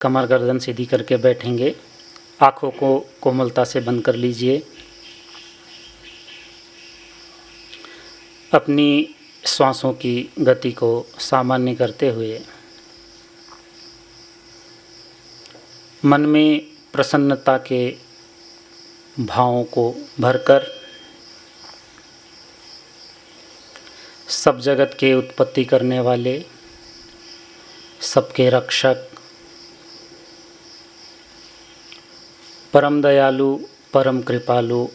कमर गर्दन सीधी करके बैठेंगे। आँखों को कोमलता से बंद कर लीजिए। अपनी श्वासों की गति को सामान्य करते हुए मन में प्रसन्नता के भावों को भरकर सब जगत के उत्पत्ति करने वाले, सबके रक्षक, परम दयालु, परम कृपालु,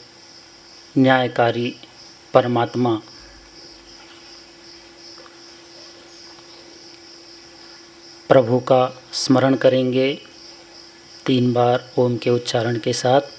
न्यायकारी परमात्मा प्रभु का स्मरण करेंगे 3 बार ओम के उच्चारण के साथ।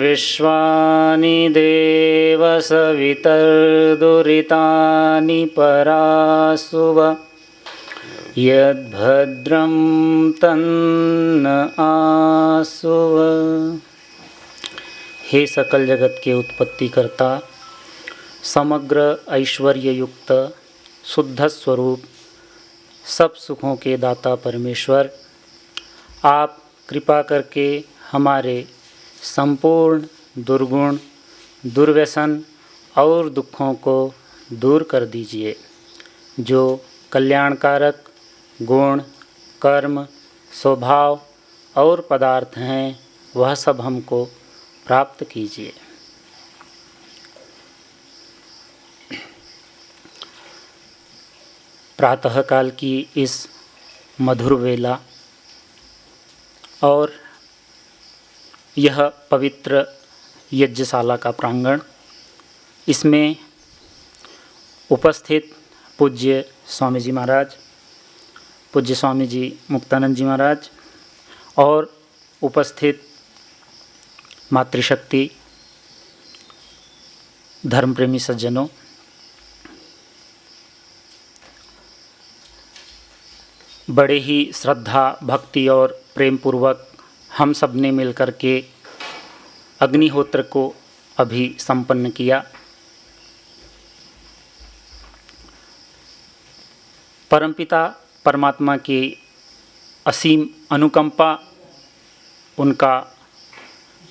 विश्वानि देव सवितर्दुरितानि परासुव यद्भद्रं तन्न आसुव। हे सकल जगत के उत्पत्ति करता, समग्र ऐश्वर्य युक्त शुद्ध स्वरूप, सब सुखों के दाता परमेश्वर, आप कृपा करके हमारे संपूर्ण दुर्गुण, दुर्व्यसन और दुखों को दूर कर दीजिए। जो कल्याणकारक गुण, कर्म, स्वभाव और पदार्थ हैं, वह सब हमको प्राप्त कीजिए। प्रातःकाल की इस मधुर वेला और यह पवित्र यज्ञशाला का प्रांगण, इसमें उपस्थित पूज्य स्वामी जी महाराज, पूज्य स्वामी जी मुक्तानंद जी महाराज और उपस्थित मातृशक्ति, धर्मप्रेमी सज्जनों, बड़े ही श्रद्धा, भक्ति और प्रेम पूर्वक हम सब ने मिलकर के अग्निहोत्र को अभी संपन्न किया। परमपिता परमात्मा की असीम अनुकंपा, उनका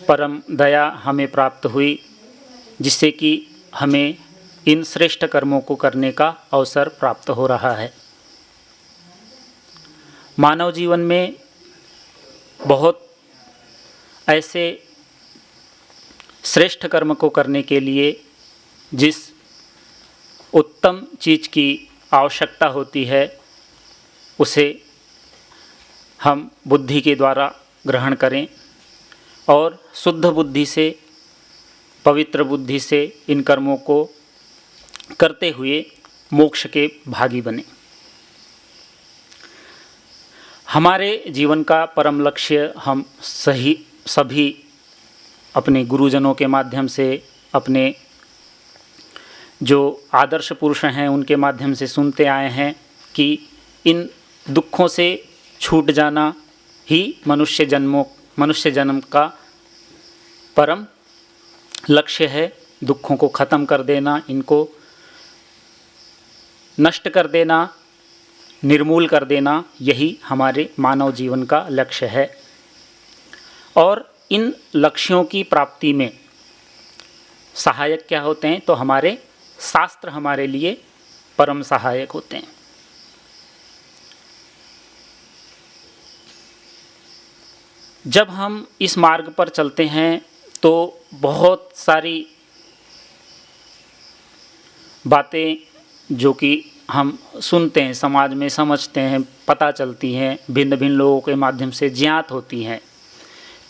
परम दया हमें प्राप्त हुई, जिससे कि हमें इन श्रेष्ठ कर्मों को करने का अवसर प्राप्त हो रहा है। मानव जीवन में बहुत ऐसे श्रेष्ठ कर्म को करने के लिए जिस उत्तम चीज़ की आवश्यकता होती है, उसे हम बुद्धि के द्वारा ग्रहण करें और शुद्ध बुद्धि से, पवित्र बुद्धि से इन कर्मों को करते हुए मोक्ष के भागी बने। हमारे जीवन का परम लक्ष्य हम सभी अपने गुरुजनों के माध्यम से, अपने जो आदर्श पुरुष हैं उनके माध्यम से सुनते आए हैं कि इन दुखों से छूट जाना ही मनुष्य जन्म का परम लक्ष्य है। दुखों को ख़त्म कर देना, इनको नष्ट कर देना, निर्मूल कर देना, यही हमारे मानव जीवन का लक्ष्य है। और इन लक्ष्यों की प्राप्ति में सहायक क्या होते हैं? तो हमारे शास्त्र हमारे लिए परम सहायक होते हैं। जब हम इस मार्ग पर चलते हैं तो बहुत सारी बातें जो कि हम सुनते हैं, समाज में समझते हैं, पता चलती हैं, भिन्न भिन्न लोगों के माध्यम से ज्ञात होती हैं।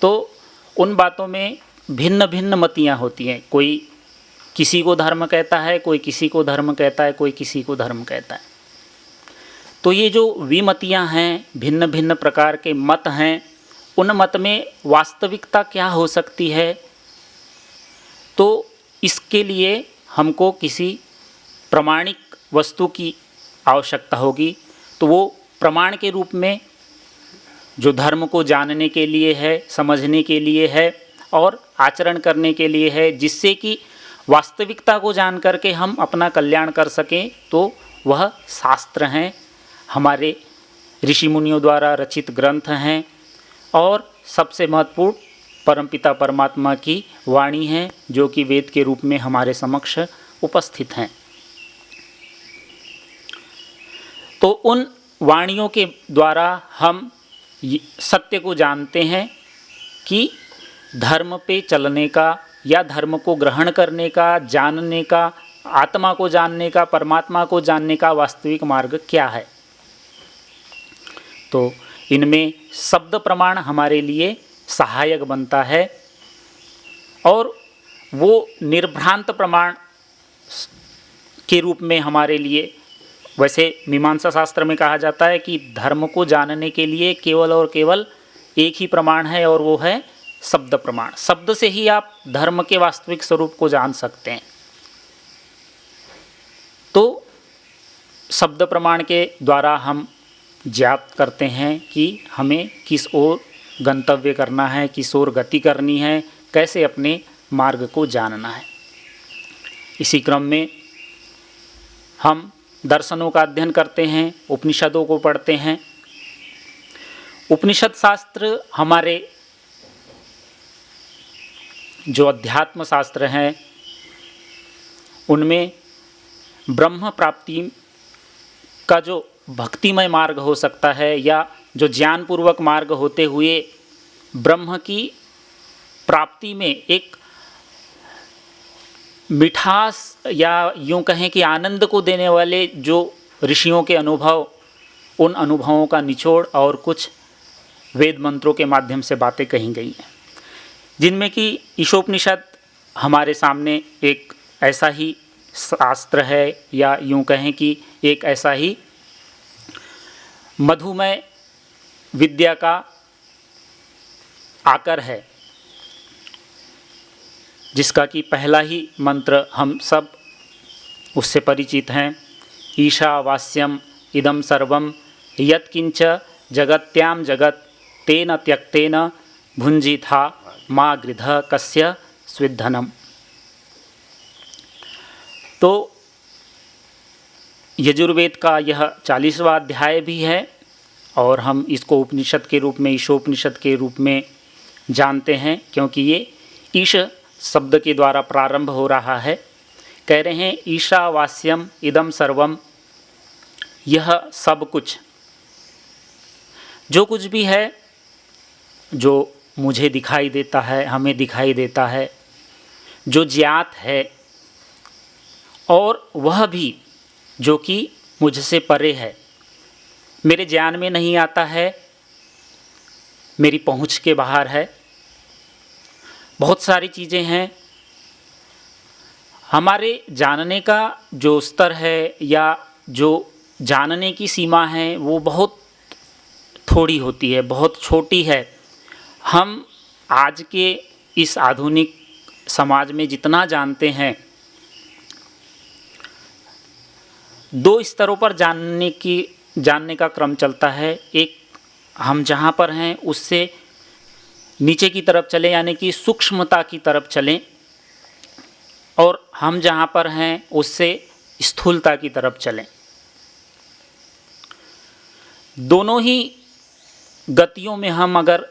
तो उन बातों में भिन्न भिन्न मतियाँ होती हैं। कोई किसी को धर्म कहता है, कोई किसी को धर्म कहता है, कोई किसी को धर्म कहता है। तो ये जो विमतियाँ हैं, भिन्न भिन्न प्रकार के मत हैं, उन मत में वास्तविकता क्या हो सकती है, तो इसके लिए हमको किसी प्रमाणिक वस्तु की आवश्यकता होगी। तो वो प्रमाण के रूप में जो धर्म को जानने के लिए है, समझने के लिए है और आचरण करने के लिए है, जिससे कि वास्तविकता को जान करके हम अपना कल्याण कर सकें, तो वह शास्त्र हैं, हमारे ऋषि मुनियों द्वारा रचित ग्रंथ हैं और सबसे महत्वपूर्ण परमपिता परमात्मा की वाणी है, जो कि वेद के रूप में हमारे समक्ष उपस्थित हैं। तो उन वाणियों के द्वारा हम सत्य को जानते हैं कि धर्म पे चलने का या धर्म को ग्रहण करने का, जानने का, आत्मा को जानने का, परमात्मा को जानने का वास्तविक मार्ग क्या है। तो इनमें शब्द प्रमाण हमारे लिए सहायक बनता है और वो निर्भ्रांत प्रमाण के रूप में हमारे लिए, वैसे मीमांसा शास्त्र में कहा जाता है कि धर्म को जानने के लिए केवल और केवल एक ही प्रमाण है और वो है शब्द प्रमाण। शब्द से ही आप धर्म के वास्तविक स्वरूप को जान सकते हैं। तो शब्द प्रमाण के द्वारा हम ज्ञात करते हैं कि हमें किस ओर गंतव्य करना है, किस ओर गति करनी है, कैसे अपने मार्ग को जानना है। इसी क्रम में हम दर्शनों का अध्ययन करते हैं, उपनिषदों को पढ़ते हैं। उपनिषद शास्त्र हमारे जो अध्यात्म शास्त्र हैं, उनमें ब्रह्म प्राप्ति का जो भक्तिमय मार्ग हो सकता है या जो ज्ञानपूर्वक मार्ग होते हुए ब्रह्म की प्राप्ति में एक मिठास या यूँ कहें कि आनंद को देने वाले जो ऋषियों के अनुभव, उन अनुभवों का निचोड़ और कुछ वेद मंत्रों के माध्यम से बातें कही गई हैं, जिनमें कि ईशोपनिषद हमारे सामने एक ऐसा ही शास्त्र है या यूँ कहें कि एक ऐसा ही मधुमय विद्या का आकर है, जिसका कि पहला ही मंत्र हम सब उससे परिचित हैं। ईशावास्यम इदम सर्वम यत्किंच जगत्याम जगत तेन त्यक्तेन भुंजिथा मा गृध कस्य स्विद्धनम। तो यजुर्वेद का यह 40वां अध्याय भी है और हम इसको उपनिषद के रूप में, ईशोपनिषद के रूप में जानते हैं, क्योंकि ये ईश शब्द के द्वारा प्रारंभ हो रहा है। कह रहे हैं ईशावास्यम इदम सर्वम, यह सब कुछ, जो कुछ भी है, जो मुझे दिखाई देता है, हमें दिखाई देता है, जो ज्ञात है, और वह भी जो कि मुझसे परे है, मेरे ज्ञान में नहीं आता है, मेरी पहुंच के बाहर है। बहुत सारी चीज़ें हैं। हमारे जानने का जो स्तर है या जो जानने की सीमा है, वो बहुत थोड़ी होती है, बहुत छोटी है। हम आज के इस आधुनिक समाज में जितना जानते हैं, 2 स्तरों पर जानने का क्रम चलता है। एक, हम जहाँ पर हैं उससे नीचे की तरफ चलें, यानी कि सूक्ष्मता की तरफ चलें, और हम जहाँ पर हैं उससे स्थूलता की तरफ चलें। दोनों ही गतियों में हम अगर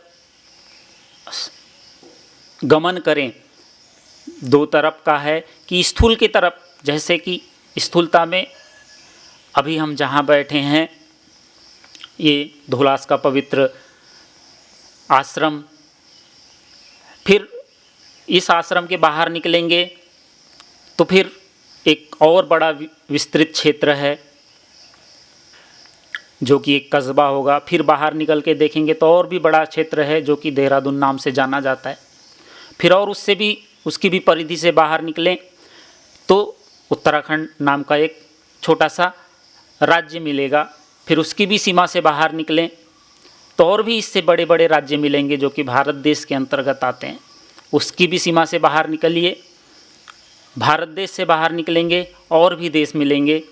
गमन करें, 2 तरफ का है कि स्थूल की तरफ, जैसे कि स्थूलता में अभी हम जहाँ बैठे हैं, ये धौलास का पवित्र आश्रम, फिर इस आश्रम के बाहर निकलेंगे तो फिर एक और बड़ा विस्तृत क्षेत्र है जो कि एक कस्बा होगा। फिर बाहर निकल के देखेंगे तो और भी बड़ा क्षेत्र है जो कि देहरादून नाम से जाना जाता है। फिर और उससे भी, उसकी भी परिधि से बाहर निकलें तो उत्तराखंड नाम का एक छोटा सा राज्य मिलेगा। फिर उसकी भी सीमा से बाहर निकलें तो और भी इससे बड़े बड़े राज्य मिलेंगे जो कि भारत देश के अंतर्गत आते हैं। उसकी भी सीमा से बाहर निकलिए, भारत देश से बाहर निकलेंगे और भी देश मिलेंगे,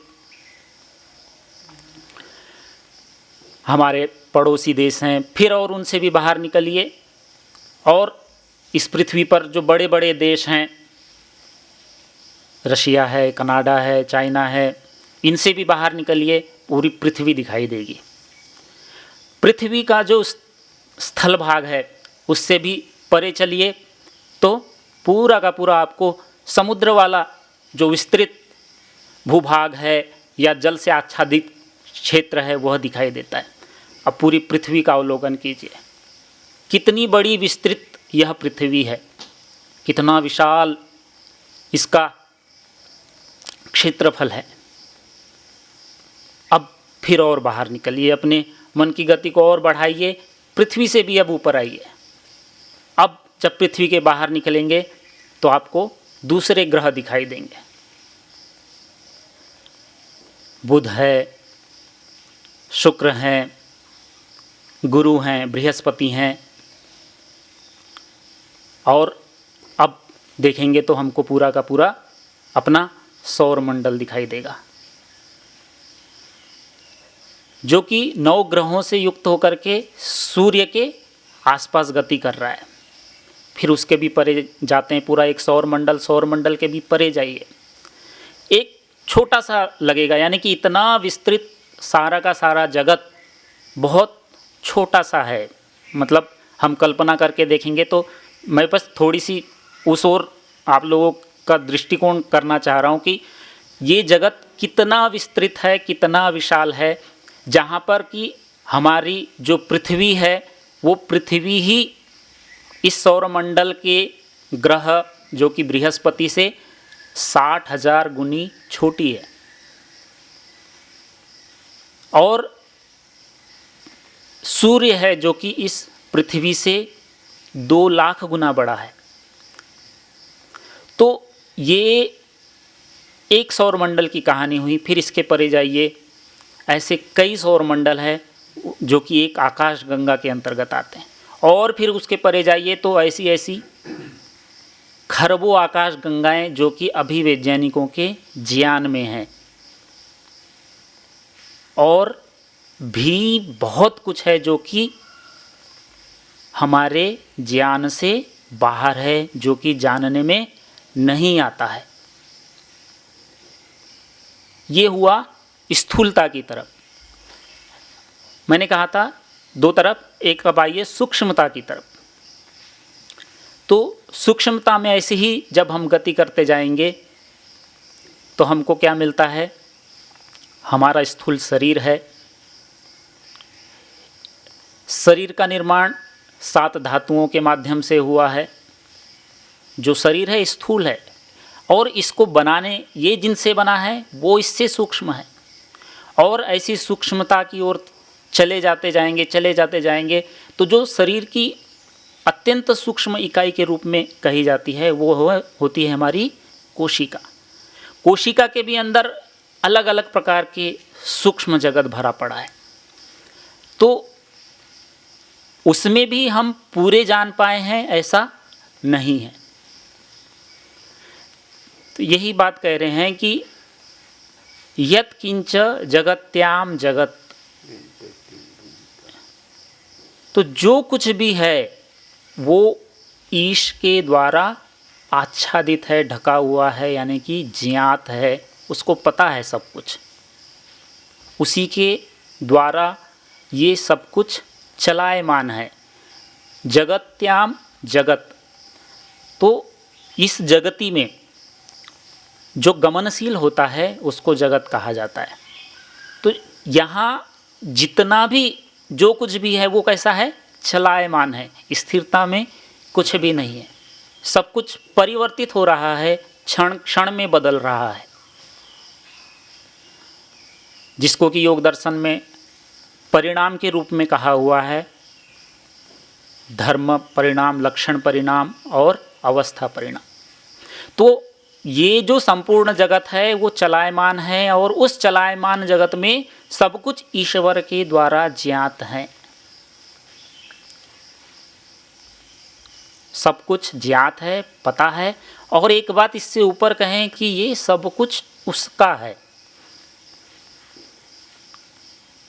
हमारे पड़ोसी देश हैं। फिर और उनसे भी बाहर निकलिए और इस पृथ्वी पर जो बड़े बड़े देश हैं, रशिया है, कनाडा है, चाइना है, इनसे भी बाहर निकलिए, पूरी पृथ्वी दिखाई देगी। पृथ्वी का जो स्थल भाग है उससे भी परे चलिए तो पूरा का पूरा आपको समुद्र वाला जो विस्तृत भूभाग है या जल से आच्छादित क्षेत्र है वह दिखाई देता है। अब पूरी पृथ्वी का अवलोकन कीजिए, कितनी बड़ी विस्तृत यह पृथ्वी है, कितना विशाल इसका क्षेत्रफल है। अब फिर और बाहर निकलिए, अपने मन की गति को और बढ़ाइए, पृथ्वी से भी अब ऊपर आइए। अब जब पृथ्वी के बाहर निकलेंगे तो आपको दूसरे ग्रह दिखाई देंगे। बुध है, शुक्र हैं, गुरु हैं, बृहस्पति हैं, और अब देखेंगे तो हमको पूरा का पूरा अपना सौर मंडल दिखाई देगा जो कि 9 ग्रहों से युक्त होकर के सूर्य के आसपास गति कर रहा है। फिर उसके भी परे जाते हैं, पूरा एक सौर मंडल के भी परे जाइए, एक छोटा सा लगेगा, यानी कि इतना विस्तृत सारा का सारा जगत बहुत छोटा सा है। मतलब हम कल्पना करके देखेंगे तो मैं बस थोड़ी सी उस ओर आप लोगों का दृष्टिकोण करना चाह रहा हूँ कि ये जगत कितना विस्तृत है, कितना विशाल है, जहाँ पर कि हमारी जो पृथ्वी है वो पृथ्वी ही इस सौरमंडल के ग्रह जो कि बृहस्पति से 60,000 गुनी छोटी है और सूर्य है जो कि इस पृथ्वी से 2 लाख गुना बड़ा है। तो ये एक सौरमंडल की कहानी हुई। फिर इसके परे जाइए, ऐसे कई सौरमंडल है जो कि एक आकाश गंगा के अंतर्गत आते हैं, और फिर उसके परे जाइए तो ऐसी ऐसी खरबों आकाश गंगाएं जो कि अभी वैज्ञानिकों के ज्ञान में हैं, और भी बहुत कुछ है जो कि हमारे ज्ञान से बाहर है, जो कि जानने में नहीं आता है। ये हुआ स्थूलता की तरफ। मैंने कहा था 2 तरफ, एक अब आइए सूक्ष्मता की तरफ। तो सूक्ष्मता में ऐसे ही जब हम गति करते जाएंगे तो हमको क्या मिलता है, हमारा स्थूल शरीर है। शरीर का निर्माण 7 धातुओं के माध्यम से हुआ है। जो शरीर है स्थूल है, और इसको बनाने ये जिनसे बना है वो इससे सूक्ष्म है, और ऐसी सूक्ष्मता की ओर चले जाते जाएंगे तो जो शरीर की अत्यंत सूक्ष्म इकाई के रूप में कही जाती है वो होती है हमारी कोशिका। कोशिका के भी अंदर अलग अलग प्रकार के सूक्ष्म जगत भरा पड़ा है। तो उसमें भी हम पूरे जान पाए हैं ऐसा नहीं है। तो यही बात कह रहे हैं कि यत् किंच जगत्याम जगत, तो जो कुछ भी है वो ईश के द्वारा आच्छादित है, ढका हुआ है, यानी कि ज्ञात है, उसको पता है सब कुछ, उसी के द्वारा ये सब कुछ चलायमान है। जगत्याम जगत, तो इस जगती में जो गमनशील होता है उसको जगत कहा जाता है। तो यहाँ जितना भी जो कुछ भी है वो कैसा है, चलायमान है, स्थिरता में कुछ भी नहीं है। सब कुछ परिवर्तित हो रहा है, क्षण क्षण में बदल रहा है, जिसको कि योग दर्शन में परिणाम के रूप में कहा हुआ है, धर्म परिणाम, लक्षण परिणाम और अवस्था परिणाम। तो ये जो संपूर्ण जगत है वो चलायमान है, और उस चलायमान जगत में सब कुछ ईश्वर के द्वारा ज्ञात है। सब कुछ ज्ञात है, पता है। और एक बात इससे ऊपर कहें कि ये सब कुछ उसका है।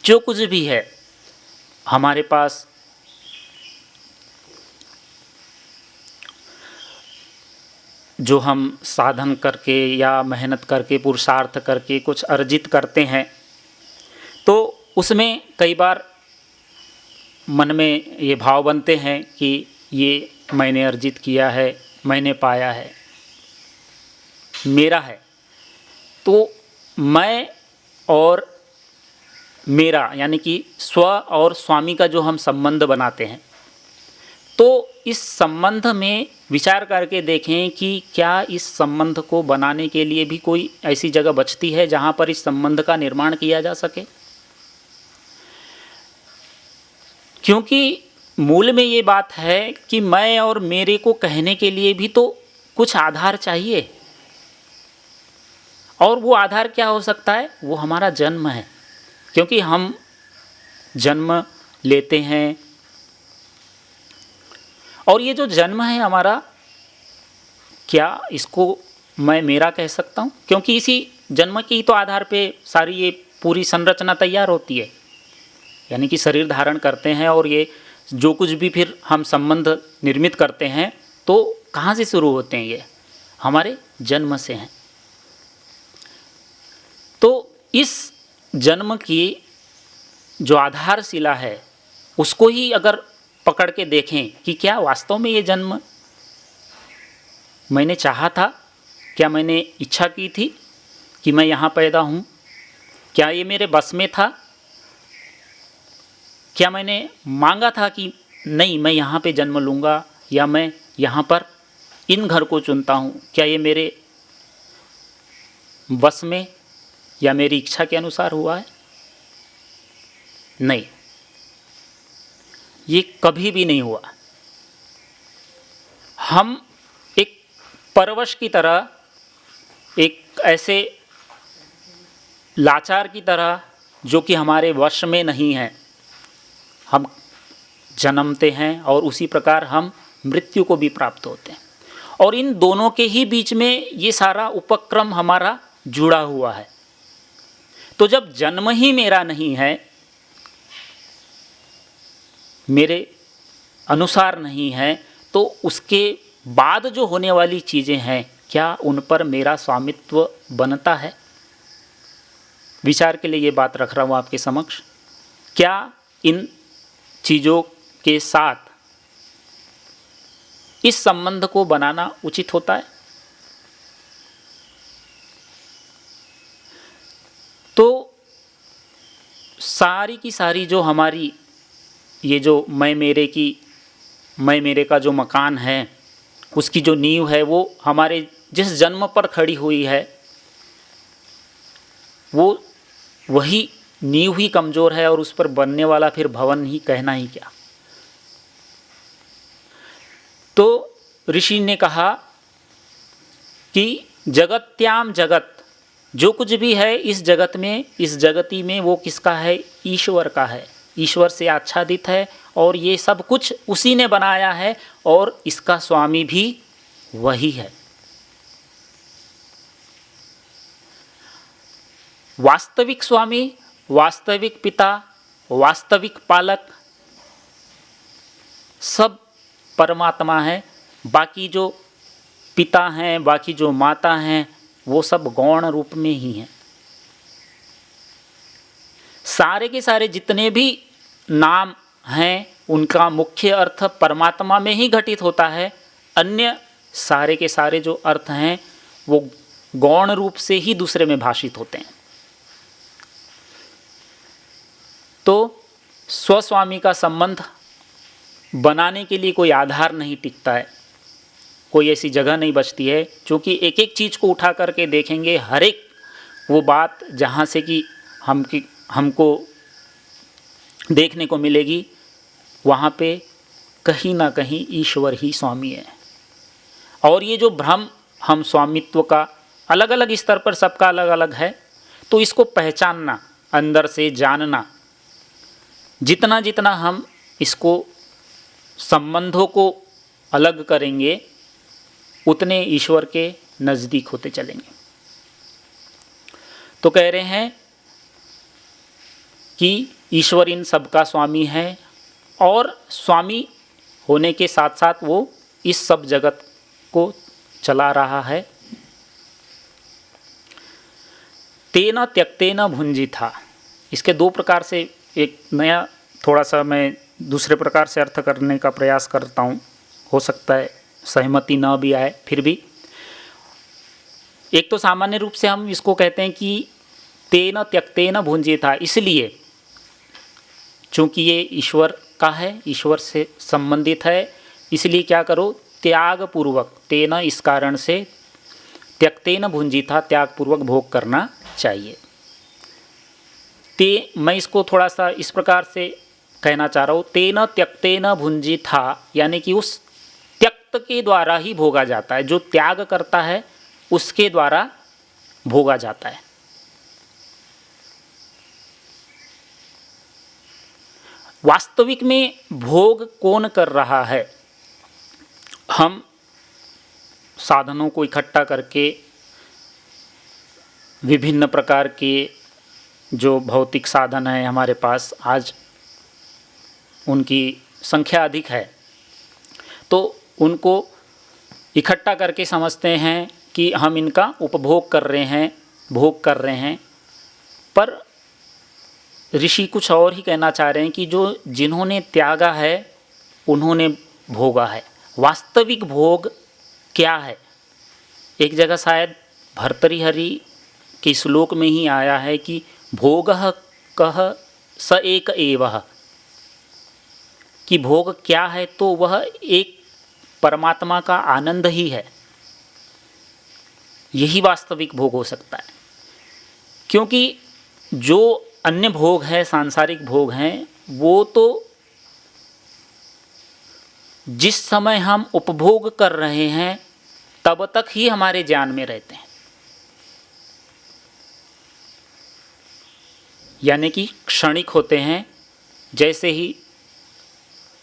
जो कुछ भी है हमारे पास, जो हम साधन करके या मेहनत करके पुरुषार्थ करके कुछ अर्जित करते हैं, तो उसमें कई बार मन में ये भाव बनते हैं कि ये मैंने अर्जित किया है, मैंने पाया है, मेरा है। तो मैं और मेरा यानी कि स्व और स्वामी का जो हम संबंध बनाते हैं, तो इस संबंध में विचार करके देखें कि क्या इस संबंध को बनाने के लिए भी कोई ऐसी जगह बचती है जहाँ पर इस संबंध का निर्माण किया जा सके। क्योंकि मूल में ये बात है कि मैं और मेरे को कहने के लिए भी तो कुछ आधार चाहिए, और वो आधार क्या हो सकता है? वो हमारा जन्म है। क्योंकि हम जन्म लेते हैं, और ये जो जन्म है हमारा, क्या इसको मैं मेरा कह सकता हूँ? क्योंकि इसी जन्म के ही तो आधार पे सारी ये पूरी संरचना तैयार होती है, यानी कि शरीर धारण करते हैं, और ये जो कुछ भी फिर हम संबंध निर्मित करते हैं, तो कहाँ से शुरू होते हैं? ये हमारे जन्म से हैं। तो इस जन्म की जो आधारशिला है उसको ही अगर पकड़ के देखें कि क्या वास्तव में ये जन्म मैंने चाहा था, क्या मैंने इच्छा की थी कि मैं यहाँ पैदा हूँ, क्या ये मेरे बस में था, क्या मैंने मांगा था कि नहीं मैं यहाँ पे जन्म लूँगा, या मैं यहाँ पर इन घर को चुनता हूँ, क्या ये मेरे बस में या मेरी इच्छा के अनुसार हुआ है? नहीं, ये कभी भी नहीं हुआ। हम एक परवश की तरह, एक ऐसे लाचार की तरह जो कि हमारे वश में नहीं है, हम जन्मते हैं और उसी प्रकार हम मृत्यु को भी प्राप्त होते हैं। और इन दोनों के ही बीच में ये सारा उपक्रम हमारा जुड़ा हुआ है। तो जब जन्म ही मेरा नहीं है, मेरे अनुसार नहीं है, तो उसके बाद जो होने वाली चीज़ें हैं, क्या उन पर मेरा स्वामित्व बनता है? विचार के लिए ये बात रख रहा हूँ आपके समक्ष। क्या इन चीज़ों के साथ इस संबंध को बनाना उचित होता है? तो सारी की सारी जो हमारी ये जो मैं मेरे का जो मकान है, उसकी जो नींव है, वो हमारे जिस जन्म पर खड़ी हुई है, वो वही नींव ही कमज़ोर है, और उस पर बनने वाला फिर भवन ही कहना ही क्या। तो ऋषि ने कहा कि जगत्याम जगत, जो कुछ भी है इस जगत में, इस जगती में, वो किसका है? ईश्वर का है, ईश्वर से आच्छादित है, और ये सब कुछ उसी ने बनाया है, और इसका स्वामी भी वही है। वास्तविक स्वामी, वास्तविक पिता, वास्तविक पालक सब परमात्मा है। बाकी जो पिता हैं, बाकी जो माता हैं, वो सब गौण रूप में ही हैं। सारे के सारे जितने भी नाम हैं, उनका मुख्य अर्थ परमात्मा में ही घटित होता है। अन्य सारे के सारे जो अर्थ हैं, वो गौण रूप से ही दूसरे में भाषित होते हैं। तो स्वस्वामी का संबंध बनाने के लिए कोई आधार नहीं टिकता है, कोई ऐसी जगह नहीं बचती है, क्योंकि एक एक चीज़ को उठा करके देखेंगे, हर एक वो बात जहाँ से कि हमको देखने को मिलेगी, वहाँ पे कहीं ना कहीं ईश्वर ही स्वामी है। और ये जो भ्रम हम स्वामित्व का अलग अलग स्तर पर सबका अलग अलग है, तो इसको पहचानना, अंदर से जानना, जितना जितना हम इसको संबंधों को अलग करेंगे उतने ईश्वर के नज़दीक होते चलेंगे। तो कह रहे हैं कि ईश्वर इन सबका स्वामी है और स्वामी होने के साथ साथ वो इस सब जगत को चला रहा है। तेन त्यक्तेन भुंजिथा, इसके दो प्रकार से एक नया थोड़ा सा मैं दूसरे प्रकार से अर्थ करने का प्रयास करता हूँ, हो सकता है सहमति न भी आए, फिर भी एक तो सामान्य रूप से हम इसको कहते हैं कि तेन त्यक्तेन भुंजिथा, इसलिए चूँकि ये ईश्वर का है, ईश्वर से संबंधित है, इसलिए क्या करो, त्याग पूर्वक, तेन इस कारण से, त्यक्तेन भुंजिथा त्याग पूर्वक भोग करना चाहिए। मैं इसको थोड़ा सा इस प्रकार से कहना चाह रहा हूँ, तेन त्यक्तेन भुंजिथा, यानी कि उस त्यक्त के द्वारा ही भोगा जाता है, जो त्याग करता है उसके द्वारा भोगा जाता है। वास्तविक में भोग कौन कर रहा है? हम साधनों को इकट्ठा करके विभिन्न प्रकार के जो भौतिक साधन हैं हमारे पास, आज उनकी संख्या अधिक है, तो उनको इकट्ठा करके समझते हैं कि हम इनका उपभोग कर रहे हैं, भोग कर रहे हैं। पर ऋषि कुछ और ही कहना चाह रहे हैं कि जो जिन्होंने त्यागा है उन्होंने भोगा है। वास्तविक भोग क्या है? एक जगह शायद भर्तृहरि के श्लोक में ही आया है कि भोगः कः स एक एवः, कि भोग क्या है, तो वह एक परमात्मा का आनंद ही है। यही वास्तविक भोग हो सकता है, क्योंकि जो अन्य भोग है, सांसारिक भोग हैं, वो तो जिस समय हम उपभोग कर रहे हैं तब तक ही हमारे ज्ञान में रहते हैं, यानी कि क्षणिक होते हैं। जैसे ही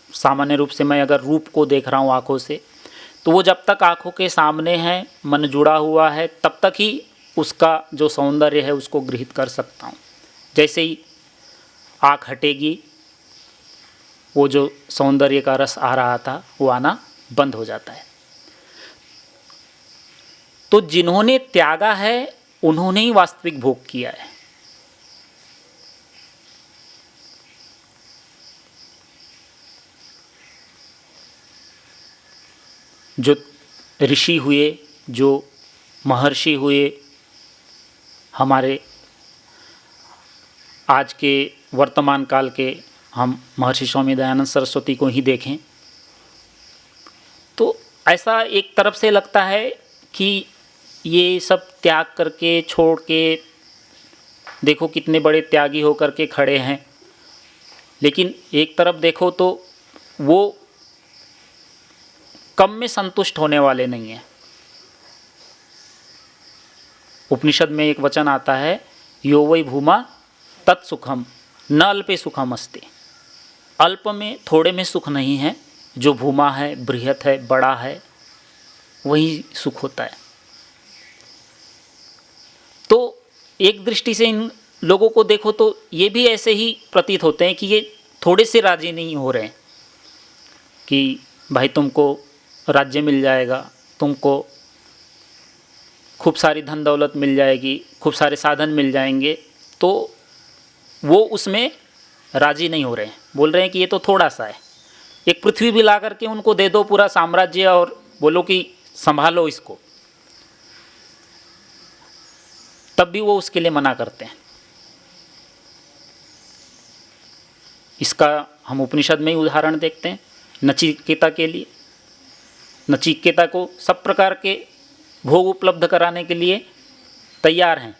सामान्य रूप से मैं अगर रूप को देख रहा हूँ आँखों से, तो वो जब तक आँखों के सामने है, मन जुड़ा हुआ है, तब तक ही उसका जो सौंदर्य है उसको गृहीत कर सकता हूँ। जैसे ही आँख हटेगी, वो जो सौंदर्य का रस आ रहा था वो आना बंद हो जाता है। तो जिन्होंने त्यागा है उन्होंने ही वास्तविक भोग किया है। जो ऋषि हुए, जो महर्षि हुए, हमारे आज के वर्तमान काल के हम महर्षि स्वामी दयानंद सरस्वती को ही देखें, तो ऐसा एक तरफ से लगता है कि ये सब त्याग करके, छोड़ के, देखो कितने बड़े त्यागी होकर के खड़े हैं। लेकिन एक तरफ देखो तो वो कम में संतुष्ट होने वाले नहीं हैं। उपनिषद में एक वचन आता है, यो वै भूमा तत्सुखम न अल्पे सुखम अस्ति। अल्प में, थोड़े में सुख नहीं है, जो भूमा है, बृहत है, बड़ा है, वही सुख होता है। तो एक दृष्टि से इन लोगों को देखो तो ये भी ऐसे ही प्रतीत होते हैं कि ये थोड़े से राजी नहीं हो रहे हैं कि भाई तुमको राज्य मिल जाएगा, तुमको खूब सारी धन दौलत मिल जाएगी, खूब सारे साधन मिल जाएंगे, तो वो उसमें राजी नहीं हो रहे हैं। बोल रहे हैं कि ये तो थोड़ा सा है, एक पृथ्वी भी ला करके उनको दे दो पूरा साम्राज्य और बोलो कि संभालो इसको, तब भी वो उसके लिए मना करते हैं। इसका हम उपनिषद में ही उदाहरण देखते हैं। नचिकेता के लिए। नचिकेता को सब प्रकार के भोग उपलब्ध कराने के लिए तैयार हैं।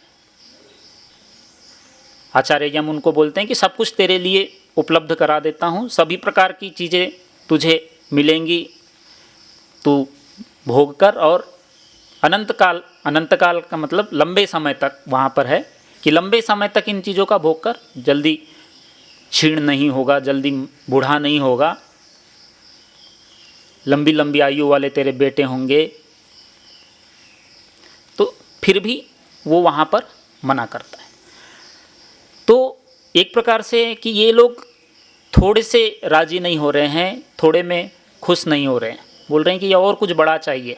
आचार्य यम उनको बोलते हैं कि सब कुछ तेरे लिए उपलब्ध करा देता हूँ, सभी प्रकार की चीज़ें तुझे मिलेंगी, तू भोग कर और अनंत काल का मतलब लंबे समय तक वहाँ पर है कि लंबे समय तक इन चीज़ों का भोग कर, जल्दी क्षीण नहीं होगा, जल्दी बूढ़ा नहीं होगा, लंबी लंबी आयु वाले तेरे बेटे होंगे। तो फिर भी वो वहाँ पर मना करता है। तो एक प्रकार से कि ये लोग थोड़े से राजी नहीं हो रहे हैं, थोड़े में खुश नहीं हो रहे हैं, बोल रहे हैं कि ये और कुछ बड़ा चाहिए।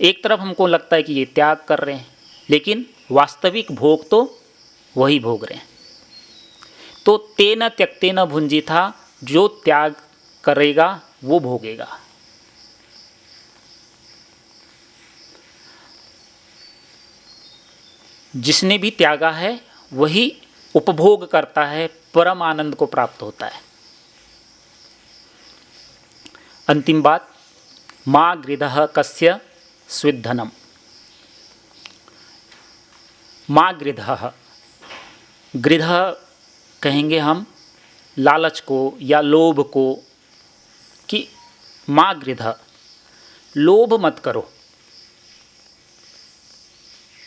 एक तरफ हमको लगता है कि ये त्याग कर रहे हैं, लेकिन वास्तविक भोग तो वही भोग रहे हैं। तो तेन त्यक्तेन भुंजिथा, जो त्याग करेगा वो भोगेगा। जिसने भी त्यागा है वही उपभोग करता है, परम आनंद को प्राप्त होता है। अंतिम बात, मा गृधः कस्य स्विद्धनम। मा गृधः, गृधः कहेंगे हम लालच को या लोभ को, कि मा गृधः, लोभ मत करो।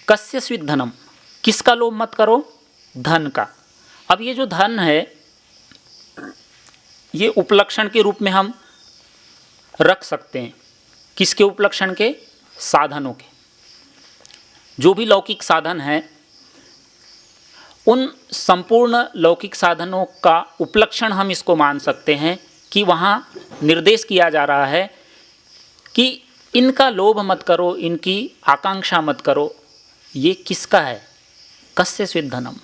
कस्य स्विद्धनम, किसका लोभ मत करो? धन का। अब ये जो धन है ये उपलक्षण के रूप में हम रख सकते हैं। किसके उपलक्षण के? साधनों के। जो भी लौकिक साधन हैं उन संपूर्ण लौकिक साधनों का उपलक्षण हम इसको मान सकते हैं कि वहाँ निर्देश किया जा रहा है कि इनका लोभ मत करो, इनकी आकांक्षा मत करो। ये किसका है? कस्य स्विद्धनम।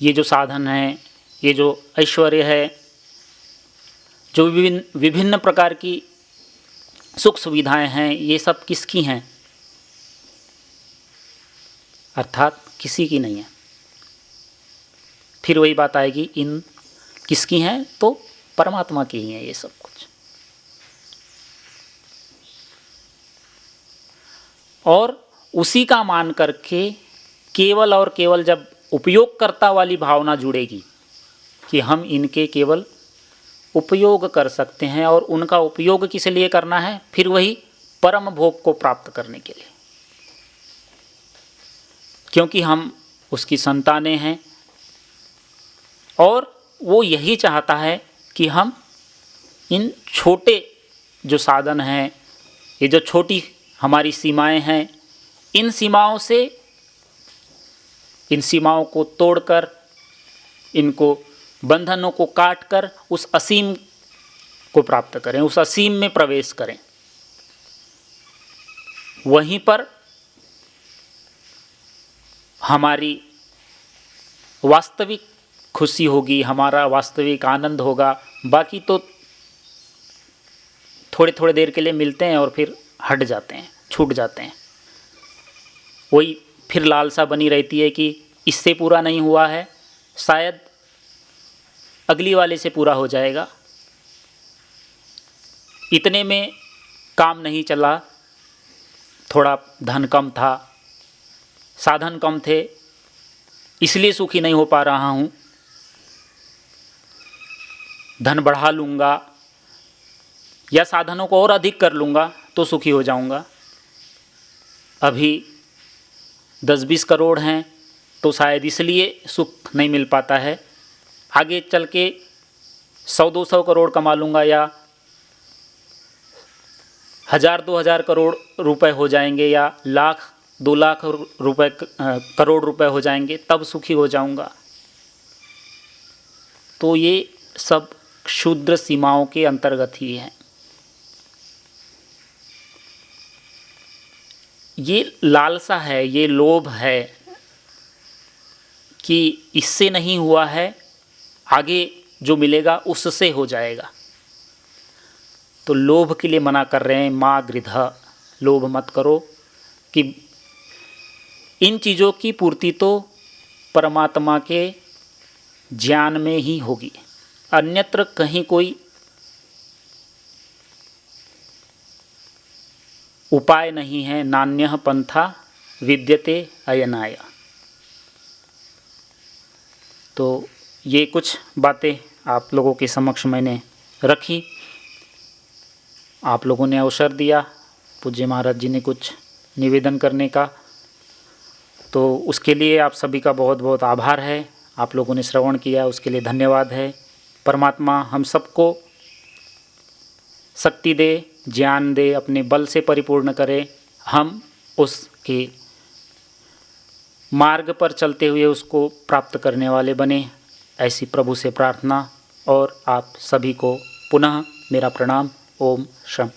ये जो साधन है, ये जो ऐश्वर्य है, जो विभिन्न प्रकार की सुख सुविधाएं हैं, ये सब किसकी हैं? अर्थात किसी की नहीं है। फिर वही बात आएगी, इन किसकी हैं? तो परमात्मा की ही है ये सब कुछ। और उसी का मान करके केवल और केवल जब उपयोगकर्ता वाली भावना जुड़ेगी कि हम इनके केवल उपयोग कर सकते हैं, और उनका उपयोग किस लिए करना है? फिर वही परम भोग को प्राप्त करने के लिए, क्योंकि हम उसकी संतानें हैं और वो यही चाहता है कि हम इन छोटे जो साधन हैं, ये जो छोटी हमारी सीमाएं हैं, इन सीमाओं को तोड़कर, इनको बंधनों को काटकर उस असीम को प्राप्त करें, उस असीम में प्रवेश करें। वहीं पर हमारी वास्तविक खुशी होगी, हमारा वास्तविक आनंद होगा। बाकी तो थोड़े थोड़े देर के लिए मिलते हैं और फिर हट जाते हैं, छूट जाते हैं। वही फिर लालसा बनी रहती है कि इससे पूरा नहीं हुआ है, शायद अगली वाले से पूरा हो जाएगा। इतने में काम नहीं चला, थोड़ा धन कम था, साधन कम थे, इसलिए सुखी नहीं हो पा रहा हूँ, धन बढ़ा लूँगा या साधनों को और अधिक कर लूँगा तो सुखी हो जाऊँगा। अभी 10-20 करोड़ हैं तो शायद इसलिए सुख नहीं मिल पाता है, आगे चल के 100-200 करोड़ कमा लूँगा या 1000-2000 करोड़ रुपए हो जाएंगे या 1,00,000-2 लाख रुपए करोड़ रुपए हो जाएंगे, तब सुखी हो जाऊँगा। तो ये सब क्षुद्र सीमाओं के अंतर्गत ही है। ये लालसा है, ये लोभ है कि इससे नहीं हुआ है, आगे जो मिलेगा उससे हो जाएगा। तो लोभ के लिए मना कर रहे हैं, मा गृधः, लोभ मत करो, कि इन चीज़ों की पूर्ति तो परमात्मा के ज्ञान में ही होगी। अन्यत्र कहीं कोई उपाय नहीं है। नान्यः पंथा विद्यते अयनाय। तो ये कुछ बातें आप लोगों के समक्ष मैंने रखी। आप लोगों ने अवसर दिया पूज्य महाराज जी ने कुछ निवेदन करने का, तो उसके लिए आप सभी का बहुत बहुत आभार है। आप लोगों ने श्रवण किया उसके लिए धन्यवाद है। परमात्मा हम सबको शक्ति दे, ज्ञान दे, अपने बल से परिपूर्ण करे, हम उसके मार्ग पर चलते हुए उसको प्राप्त करने वाले बने, ऐसी प्रभु से प्रार्थना। और आप सभी को पुनः मेरा प्रणाम। ओम शम।